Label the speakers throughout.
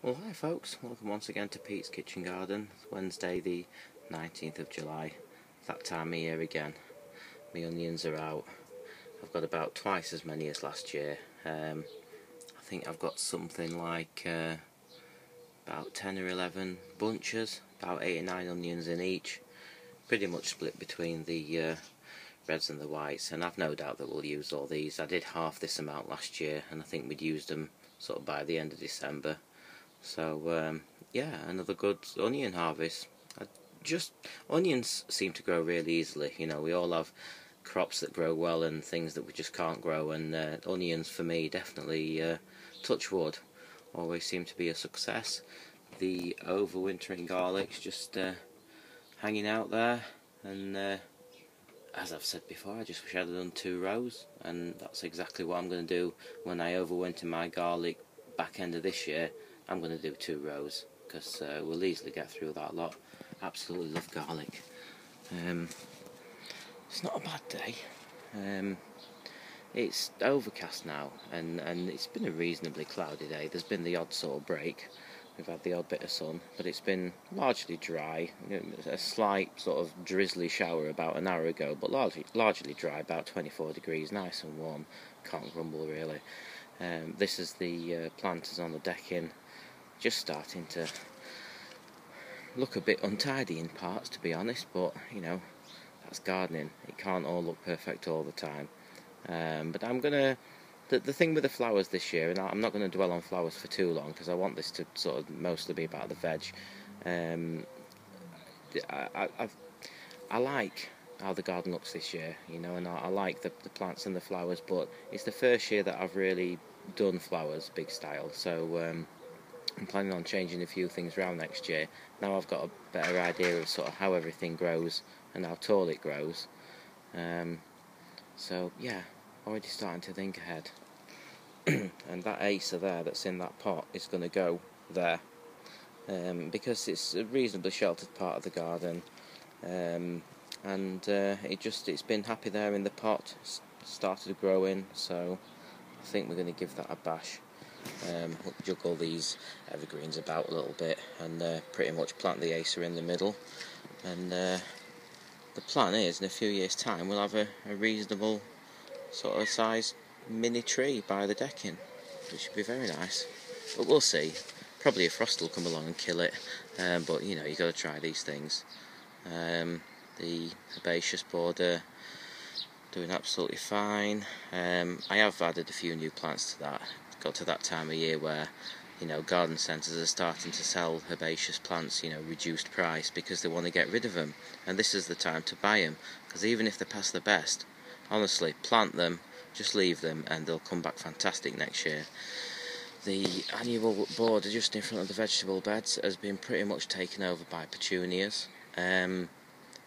Speaker 1: Well, hi folks, welcome once again to Pete's Kitchen Garden. It's Wednesday the 19th of July, that time of year again. My onions are out. I've got about twice as many as last year. I think I've got something like about 10 or 11 bunches, about 8 or 9 onions in each. Pretty much split between the reds and the whites, and I've no doubt that we'll use all these. I did half this amount last year, and I think we'd used them sort of by the end of December. So yeah, another good onion harvest. Onions seem to grow really easily. You know, we all have crops that grow well and things that we just can't grow, and onions for me definitely, touch wood, always seem to be a success. The overwintering garlic's just hanging out there, and as I've said before, I just wish I'd done 2 rows, and that's exactly what I'm going to do when I overwinter my garlic back end of this year. I'm going to do 2 rows, because we'll easily get through that lot. Absolutely love garlic. It's not a bad day. It's overcast now, and it's been a reasonably cloudy day. There's been the odd sort of break. We've had the odd bit of sun, but it's been largely dry. A slight sort of drizzly shower about an hour ago, but largely dry, about 24 degrees, nice and warm. Can't grumble really. This is the planters on the decking, just starting to look a bit untidy in parts, to be honest, but you know, that's gardening. It can't all look perfect all the time. But I'm gonna, the thing with the flowers this year, and I'm not going to dwell on flowers for too long because I want this to sort of mostly be about the veg. I like how the garden looks this year, you know, and I like the plants and the flowers, but it's the first year that I've really done flowers big style, so I'm planning on changing a few things around next year. Now I've got a better idea of sort of how everything grows and how tall it grows. So yeah, already starting to think ahead. And that acer there that's in that pot is going to go there, because it's a reasonably sheltered part of the garden, and it's been happy there in the pot. It's started growing, so I think we're going to give that a bash. We'll juggle these evergreens about a little bit and pretty much plant the acer in the middle, and the plan is in a few years time we'll have a reasonable sort of size mini tree by the decking, which should be very nice, but we'll see. Probably a frost will come along and kill it, but you know, you've got to try these things. The herbaceous border doing absolutely fine. I have added a few new plants to that. Got to that time of year where, you know, garden centres are starting to sell herbaceous plants, you know, reduced price, because they want to get rid of them, and this is the time to buy them, because even if they're past the best, honestly, plant them, just leave them, and they'll come back fantastic next year. The annual border just in front of the vegetable beds has been pretty much taken over by petunias.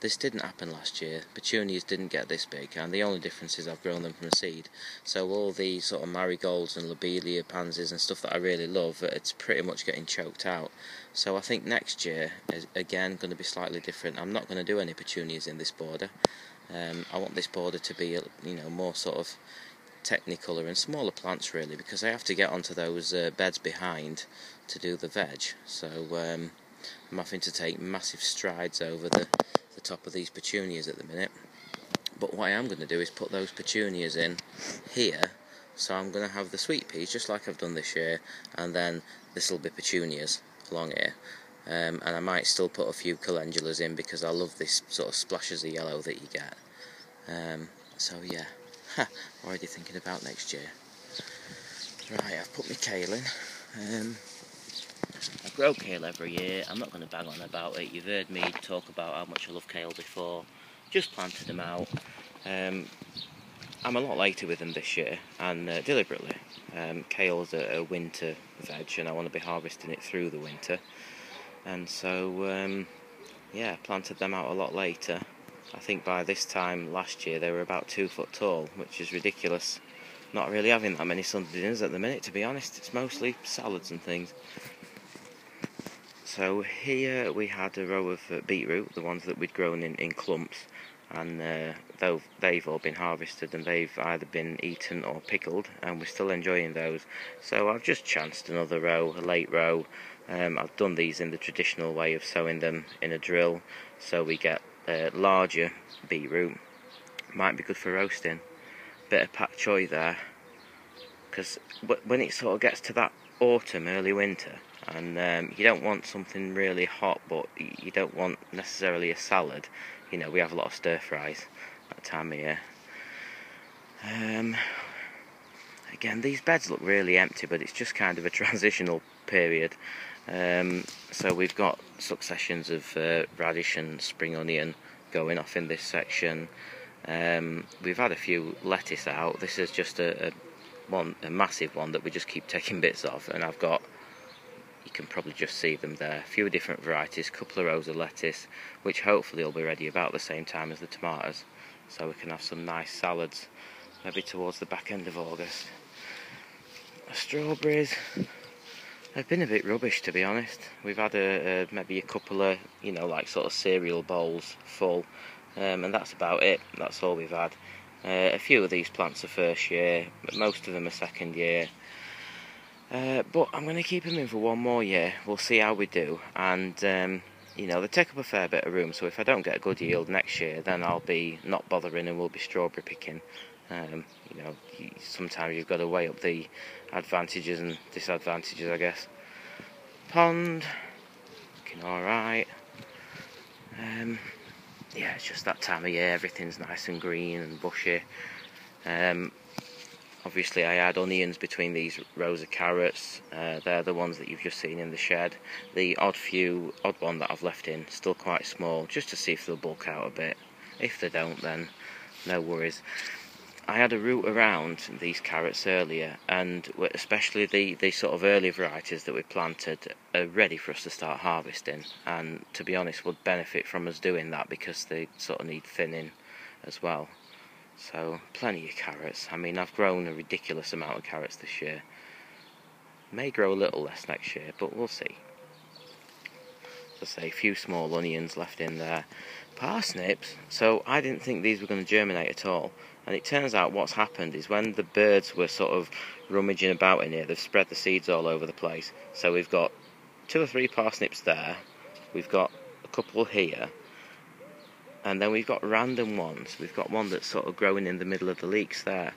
Speaker 1: This didn't happen last year. Petunias didn't get this big, and the only difference is I've grown them from seed. So all the sort of marigolds and lobelia, pansies and stuff that I really love, it's pretty much getting choked out. So I think next year is again going to be slightly different. I'm not going to do any petunias in this border. I want this border to be, you know, more sort of technicolor and smaller plants really, because I have to get onto those beds behind to do the veg. So I'm having to take massive strides over the top of these petunias at the minute. But what I am going to do is put those petunias in here, so I'm going to have the sweet peas just like I've done this year, and then this will be petunias along here, and I might still put a few calendulas in because I love this sort of splashes of yellow that you get. So yeah, already thinking about next year. Right, I've put my kale in. I grow kale every year. I'm not going to bang on about it. You've heard me talk about how much I love kale before. Just planted them out. I'm a lot later with them this year, and deliberately. Kale's a winter veg, and I want to be harvesting it through the winter. And so, yeah, planted them out a lot later. I think by this time last year they were about 2 foot tall, which is ridiculous. Not really having that many Sunday dinners at the minute, to be honest. It's mostly salads and things. So here we had a row of beetroot, the ones that we'd grown in clumps. and though they've all been harvested and they've either been eaten or pickled, and we're still enjoying those. So I've just chanced another row, a late row. I've done these in the traditional way of sowing them in a drill, so we get larger beetroot. Might be good for roasting. Bit of pak choy there, because when it sort of gets to that autumn, early winter, and you don't want something really hot, but you don't want necessarily a salad. You know, we have a lot of stir fries that time of year. Again, these beds look really empty, but it's just kind of a transitional period. So we've got successions of radish and spring onion going off in this section. We've had a few lettuce out. This is just a massive one that we just keep taking bits of, and I've got, you can probably just see them there, a few different varieties, a couple of rows of lettuce, which hopefully will be ready about the same time as the tomatoes, so we can have some nice salads maybe towards the back end of August. The strawberries have been a bit rubbish, to be honest. We've had maybe a couple of, you know, like sort of cereal bowls full, and that's about it. That's all we've had. A few of these plants are first year, but most of them are second year. But I'm going to keep them in for one more year. We'll see how we do, and you know, they take up a fair bit of room, so if I don't get a good yield next year, then I'll be not bothering and we'll be strawberry picking. You know, sometimes you've got to weigh up the advantages and disadvantages, I guess. Pond, looking alright. Yeah, it's just that time of year, everything's nice and green and bushy. Obviously I add onions between these rows of carrots. They're the ones that you've just seen in the shed. The odd one that I've left in, still quite small, just to see if they'll bulk out a bit. If they don't, then no worries. I had a root around these carrots earlier, and especially the sort of early varieties that we planted are ready for us to start harvesting, and to be honest would benefit from us doing that because they sort of need thinning as well. So plenty of carrots. I mean, I've grown a ridiculous amount of carrots this year. May grow a little less next year, but we'll see. As I say, a few small onions left in there. Parsnips, so I didn't think these were going to germinate at all, and it turns out what's happened is when the birds were sort of rummaging about in here, they've spread the seeds all over the place. So we've got 2 or 3 parsnips there, we've got a couple here, and then we've got random ones. We've got one that's sort of growing in the middle of the leeks there,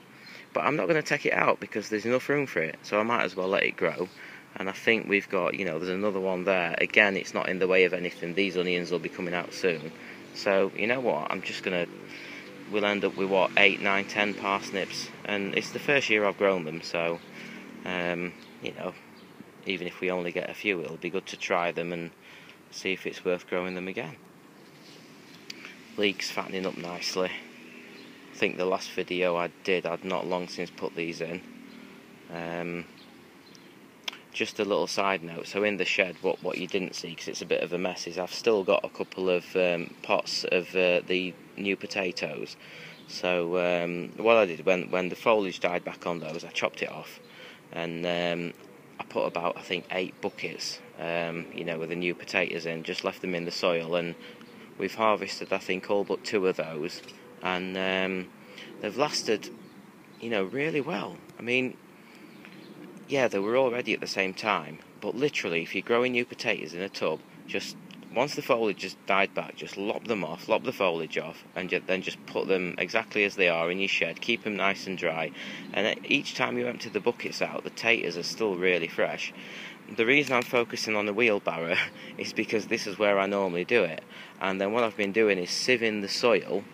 Speaker 1: but I'm not going to take it out because there's enough room for it, so I might as well let it grow. And I think we've got, you know, there's another one there. Again, it's not in the way of anything. These onions will be coming out soon. So, you know what, we'll end up with, 8, 9, 10 parsnips. And it's the first year I've grown them, so, you know, even if we only get a few, it'll be good to try them and see if it's worth growing them again. Leeks fattening up nicely. I think the last video I'd not long since put these in. Just a little side note, so in the shed, what you didn't see, because it's a bit of a mess, is I've still got a couple of pots of the new potatoes. So what I did, when the foliage died back on those, I chopped it off, and I put about, I think, 8 buckets, you know, with the new potatoes in, just left them in the soil, and we've harvested, I think, all but 2 of those, and they've lasted, you know, really well. I mean, yeah, they were all ready at the same time, but literally, if you're growing new potatoes in a tub, just once the foliage just died back, just lop them off, lop the foliage off, and then just put them exactly as they are in your shed, keep them nice and dry, and each time you empty the buckets out, the taters are still really fresh. The reason I'm focusing on the wheelbarrow is because this is where I normally do it, and then what I've been doing is sieving the soil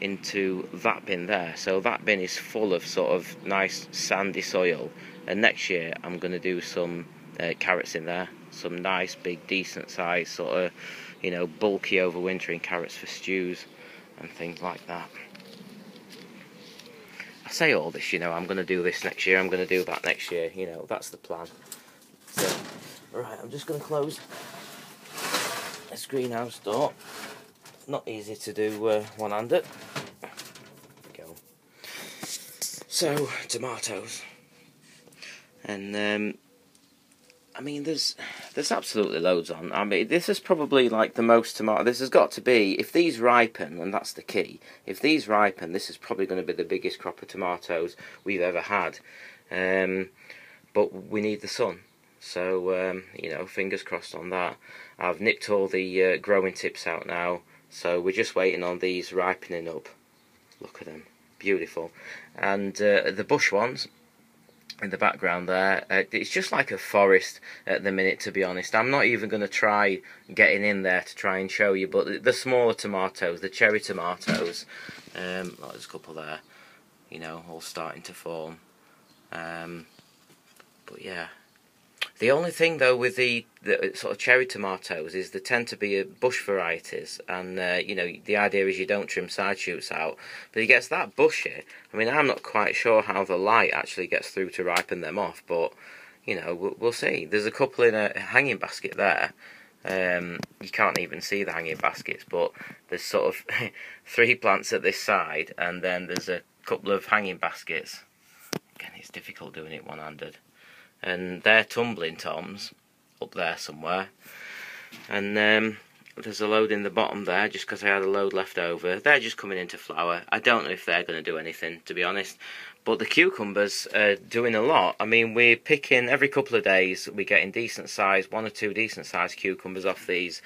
Speaker 1: into that bin there, so that bin is full of sort of nice sandy soil, and next year I'm going to do some carrots in there, some nice big decent size sort of, you know, bulky overwintering carrots for stews and things like that. I say all this, you know, I'm going to do this next year, I'm going to do that next year, you know, that's the plan. So, right, I'm just going to close this greenhouse door. Not easy to do one-handed. Go. So, tomatoes. And I mean, there's absolutely loads on. I mean, this is probably like the most tomato. This has got to be, if these ripen, and that's the key. If these ripen, this is probably going to be the biggest crop of tomatoes we've ever had. But we need the sun, so you know, fingers crossed on that. I've nipped all the growing tips out now, so we're just waiting on these ripening up. Look at them, beautiful. And the bush ones in the background there, it's just like a forest at the minute, to be honest. I'm not even going to try getting in there to try and show you, but the smaller tomatoes, the cherry tomatoes, there's a couple there, you know, all starting to form. But yeah, the only thing though with the sort of cherry tomatoes is they tend to be bush varieties, and you know, the idea is you don't trim side shoots out, but it gets that bushy. I mean, I'm not quite sure how the light actually gets through to ripen them off, but you know, we'll see. There's a couple in a hanging basket there. You can't even see the hanging baskets, but there's sort of 3 plants at this side, and then there's a couple of hanging baskets. Again, it's difficult doing it one-handed. And they're tumbling toms up there somewhere, and there's a load in the bottom there just because I had a load left over. They're just coming into flower. I don't know if they're going to do anything, to be honest, but the cucumbers are doing a lot. I mean, we're picking every couple of days, we're getting decent size, 1 or 2 decent sized cucumbers off these.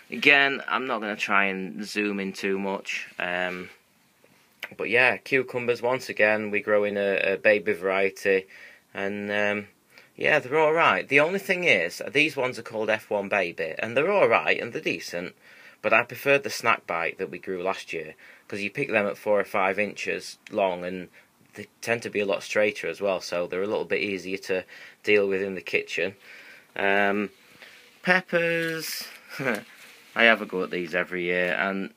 Speaker 1: Again, I'm not going to try and zoom in too much, but yeah, cucumbers once again, we're growing a baby variety, and yeah, they're alright. The only thing is, these ones are called F1 Baby, and they're alright, and they're decent, but I preferred the Snack Bite that we grew last year, because you pick them at 4 or 5 inches long, and they tend to be a lot straighter as well, so they're a little bit easier to deal with in the kitchen. Peppers, I have a go at these every year, and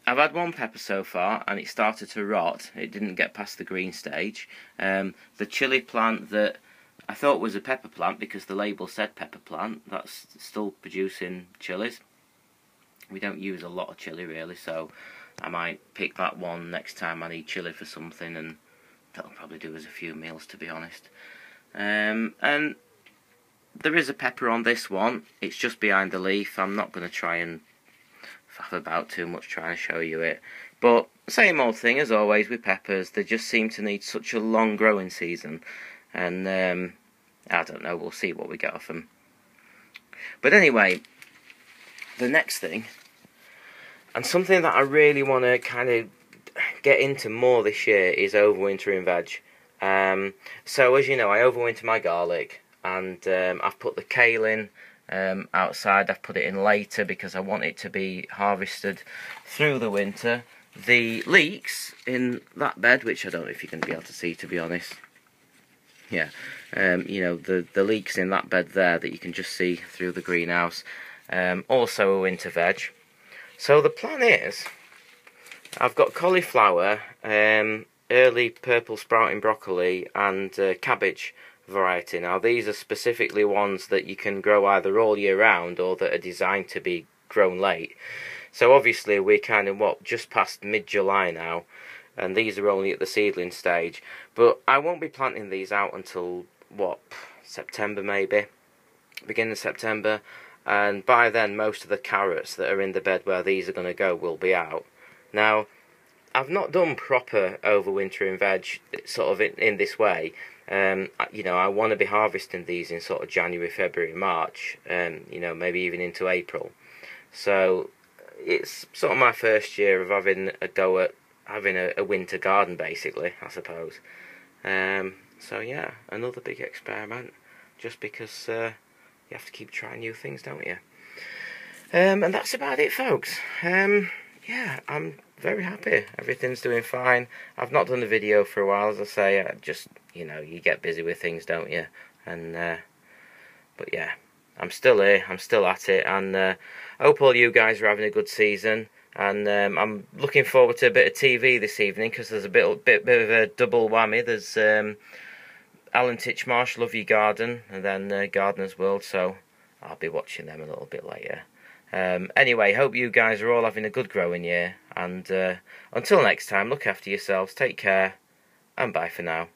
Speaker 1: I've had 1 pepper so far, and it started to rot. It didn't get past the green stage. The chilli plant that I thought was a pepper plant because the label said pepper plant, that's still producing chilies. We don't use a lot of chili really, so I might pick that one next time I need chili for something, and that'll probably do us a few meals, to be honest. And there is a pepper on this one. It's just behind the leaf. I'm not going to try and faff about too much trying to show you it, but same old thing as always with peppers. They just seem to need such a long growing season, and I don't know, we'll see what we get off them. But anyway, the next thing, and something that I really want to kind of get into more this year, is overwintering veg. So as you know, I overwinter my garlic, and I've put the kale in outside. I've put it in later because I want it to be harvested through the winter. The leeks in that bed, which I don't know if you're going to be able to see, to be honest. Yeah, you know, the leeks in that bed there that you can just see through the greenhouse. Also a winter veg. So the plan is, I've got cauliflower, early purple sprouting broccoli, and cabbage variety. Now these are specifically ones that you can grow either all year round or that are designed to be grown late. So obviously we're kind of, just past mid-July now, and these are only at the seedling stage. But I won't be planting these out until, September maybe, beginning of September, and by then most of the carrots that are in the bed where these are going to go will be out. Now, I've not done proper overwintering veg sort of in this way. You know, I want to be harvesting these in sort of January, February, March, you know, maybe even into April. So it's sort of my first year of having a go at having a winter garden, basically, I suppose. So yeah, another big experiment, just because you have to keep trying new things, don't you? And that's about it, folks. Yeah, I'm very happy. Everything's doing fine. I've not done a video for a while, as I say. I just, you know, you get busy with things, don't you? And but yeah, I'm still here. I'm still at it, and I hope all you guys are having a good season. And I'm looking forward to a bit of TV this evening, because there's a bit of a double whammy. There's Alan Titchmarsh, Love Your Garden, and then Gardener's World, so I'll be watching them a little bit later. Anyway, hope you guys are all having a good growing year, and until next time, look after yourselves, take care, and bye for now.